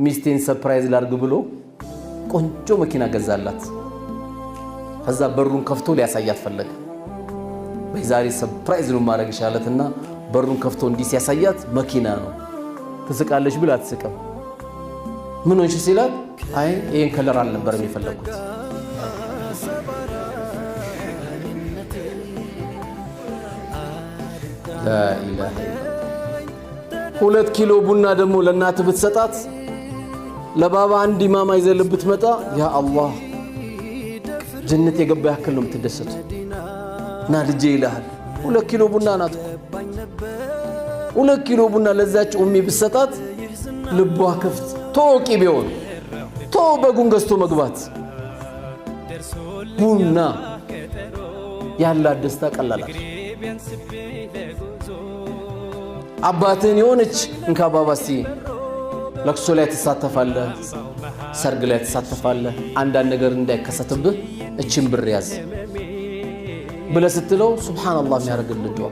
ሚስቴን ሰርፕራይዝ ላርግ ብሎ ቆንጆ መኪና ገዛላት። ከዛ በሩን ከፍቶ ሊያሳያት ፈለገ። በዛሬ ሰርፕራይዝ ነው ማረግሽ አለትና በሩን ከፍቶ እንዲህ ሲያሳያት መኪና ነው። ትስቃለች ብላ አትስቅም። ምን ሆንሽ ሲላት አይ ይሄን ከለር አልነበረም የፈለኩት። ላኢላሃ 2 ኪሎ ቡና ደግሞ ለእናት ብትሰጣት ለባባ አንድ ኢማማ ይዘል ብትመጣ ያ አላህ ጀነት የገባ ያክል ነው የምትደሰቱ። እና ልጄ ይልሃል 2 ኪሎ ቡና ናት። 2 ኪሎ ቡና ለዛች ኡሚ ብትሰጣት ልቧ ክፍት ቶቂ ቢሆን ቶ በጉን ገዝቶ መግባት ቡና ያላት ደስታ ቀላላት። አባትን የሆነች እንካ ባባሲ ለቅሶ ላይ ተሳተፋለህ፣ ሰርግ ላይ ተሳተፋለህ፣ አንዳንድ ነገር እንዳይከሰትብህ እቺን ብር ያዝ ብለህ ስትለው ሱብሃንአላህ የሚያደርግልህ ዱዓ